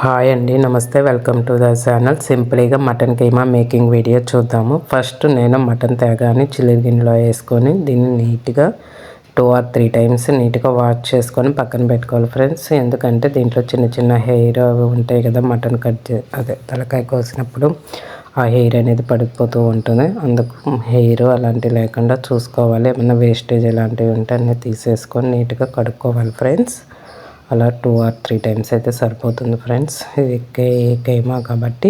Hi అండి, నమస్తే. Welcome to the channel. సింపుల్గా మటన్ కీమా మేకింగ్ వీడియో చూద్దాము. ఫస్ట్ నేను మటన్ తేగాని చిల్లి గిన్నెలో వేసుకొని దీన్ని నీట్గా 2 or 3 టైమ్స్ నీట్గా వాష్ చేసుకొని పక్కన పెట్టుకోవాలి ఫ్రెండ్స్. ఎందుకంటే దీంట్లో చిన్న చిన్న హెయిర్ అవి ఉంటాయి కదా, మటన్ అదే తలకాయ కోసినప్పుడు ఆ హెయిర్ అనేది పడిపోతూ ఉంటుంది. అందుకు హెయిర్ అలాంటివి లేకుండా చూసుకోవాలి. ఏమైనా వేస్టేజ్ ఇలాంటివి ఉంటే అన్నీ తీసేసుకొని నీట్గా కడుక్కోవాలి ఫ్రెండ్స్. అలా 2 or 3 టైమ్స్ అయితే సరిపోతుంది ఫ్రెండ్స్. ఇది కైమా కాబట్టి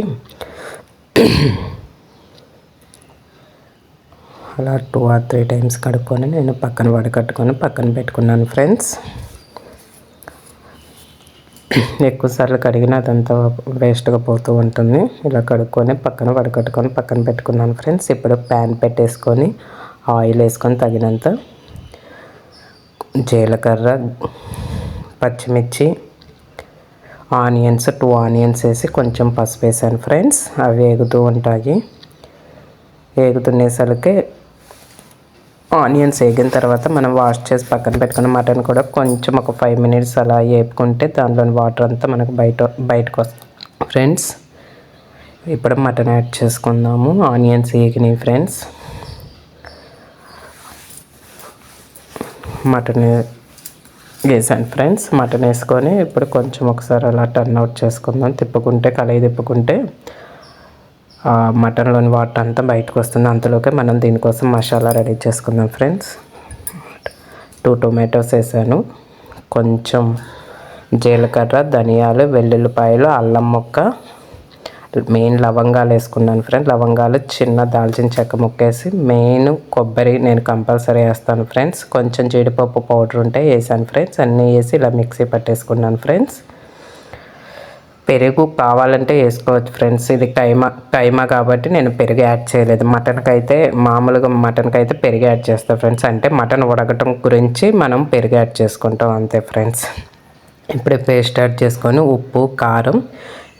అలా 2 or 3 టైమ్స్ కడుక్కొని నేను పక్కన వడకట్టుకొని పక్కన పెట్టుకున్నాను ఫ్రెండ్స్. ఎక్కువసార్లు కడిగిన అదంతా వేస్ట్గా పోతూ ఉంటుంది. ఇలా కడుక్కొని పక్కన వడకట్టుకొని పక్కన పెట్టుకున్నాను ఫ్రెండ్స్. ఇప్పుడు ప్యాన్ పెట్టేసుకొని ఆయిల్ వేసుకొని తగినంత జీలకర్ర, పచ్చిమిర్చి, ఆనియన్స్ 2 ఆనియన్స్ వేసి కొంచెం పసుపు వేసాను ఫ్రెండ్స్. అవి వేగుతూ ఉంటాయి. వేగుతున్నేసరికి ఆనియన్స్ వేగిన తర్వాత మనం వాష్ చేసి పక్కన పెట్టుకున్న మటన్ కూడా కొంచెం ఒక 5 minutes అలా వేపుకుంటే దాంట్లోని వాటర్ అంతా మనకు బయటకు వస్తుంది ఫ్రెండ్స్. ఇప్పుడు మటన్ యాడ్ చేసుకుందాము. ఆనియన్స్ వేగినాయి ఫ్రెండ్స్. మటన్ వేసాను ఫ్రెండ్స్. మటన్ వేసుకొని ఇప్పుడు కొంచెం ఒకసారి అలా టర్న్ అవుట్ చేసుకుందాం. కలయి తిప్పుకుంటే మటన్లోని వాటర్ అంతా బయటకు వస్తుంది. అంతలోకే మనం దీనికోసం మసాలా రెడీ చేసుకుందాం ఫ్రెండ్స్. 2 tomatoes వేసాను. కొంచెం జీలకర్ర, ధనియాలు, వెల్లుల్లిపాయలు, అల్లం ముక్క, మెయిన్ లవంగాలు వేసుకున్నాను ఫ్రెండ్స్. లవంగాలు, చిన్న దాల్చిన చెక్క ముక్కేసి, మెయిన్ కొబ్బరి నేను కంపల్సరీ వేస్తాను ఫ్రెండ్స్. కొంచెం జీడిపప్పు పౌడర్ ఉంటే వేసాను ఫ్రెండ్స్. అన్నీ వేసి ఇలా మిక్సీ పట్టేసుకున్నాను ఫ్రెండ్స్. పెరుగు కావాలంటే వేసుకోవచ్చు ఫ్రెండ్స్. ఇది కైమా కాబట్టి నేను పెరుగు యాడ్ చేయలేదు. మామూలుగా మటన్కి అయితే పెరుగు యాడ్ చేస్తాను ఫ్రెండ్స్. అంటే మటన్ ఉడకటం గురించి మనం పెరుగు యాడ్ చేసుకుంటాం అంతే ఫ్రెండ్స్. ఇప్పుడే పేస్ట్ యాడ్ చేసుకొని ఉప్పు, కారం,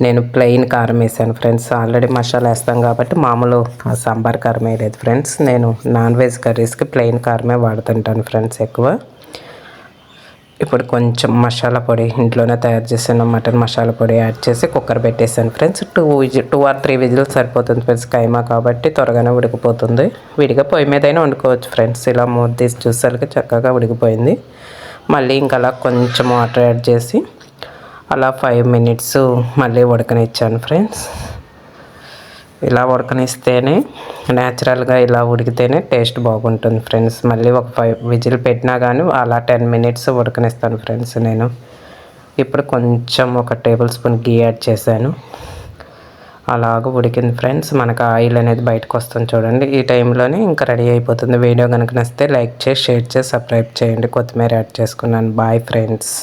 నేను ప్లెయిన్ కారం వేసాను ఫ్రెండ్స్. ఆల్రెడీ మసాలా వేస్తాం కాబట్టి మామూలు సాంబార్ కారం వేయలేదు ఫ్రెండ్స్. నేను నాన్ వెజ్ కర్రీస్కి ప్లెయిన్ కారమే వాడుతుంటాను ఫ్రెండ్స్ ఎక్కువ. ఇప్పుడు కొంచెం మసాలా పొడి, ఇంట్లోనే తయారు చేసిన మటన్ మసాలా పొడి యాడ్ చేసి కుక్కర్ పెట్టేసాను ఫ్రెండ్స్. 2 or 3 విజిల్స్ సరిపోతుంది ఫ్రెండ్స్. కైమా కాబట్టి త్వరగానే ఉడికిపోతుంది. విడిగా పొయ్యి మీదైనా వండుకోవచ్చు ఫ్రెండ్స్. ఇలా మూత తీసి చూసేసరికి చక్కగా ఉడికిపోయింది. మళ్ళీ ఇంకా అలా కొంచెం వాటర్ యాడ్ చేసి అలా 5 minutes మళ్ళీ ఉడకనిచ్చాను ఫ్రెండ్స్. ఇలా ఉడకనిస్తేనే న్యాచురల్గా ఇలా ఉడికితేనే టేస్ట్ బాగుంటుంది ఫ్రెండ్స్. మళ్ళీ ఒక 5 విజిల్ పెట్టినా కానీ అలా 10 minutes ఉడకనిస్తాను ఫ్రెండ్స్ నేను. ఇప్పుడు కొంచెం ఒక టేబుల్ స్పూన్ గీ యాడ్ చేశాను. అలాగ ఉడికింది ఫ్రెండ్స్. మనకు ఆయిల్ అనేది బయటకు వస్తుంది చూడండి. ఈ టైంలోనే ఇంకా రెడీ అయిపోతుంది. వీడియో కనుక నచ్చితే లైక్ చేసి, షేర్ చేసి, సబ్స్క్రైబ్ చేయండి. కొత్తిమీర యాడ్ చేసుకున్నాను. Bye friends.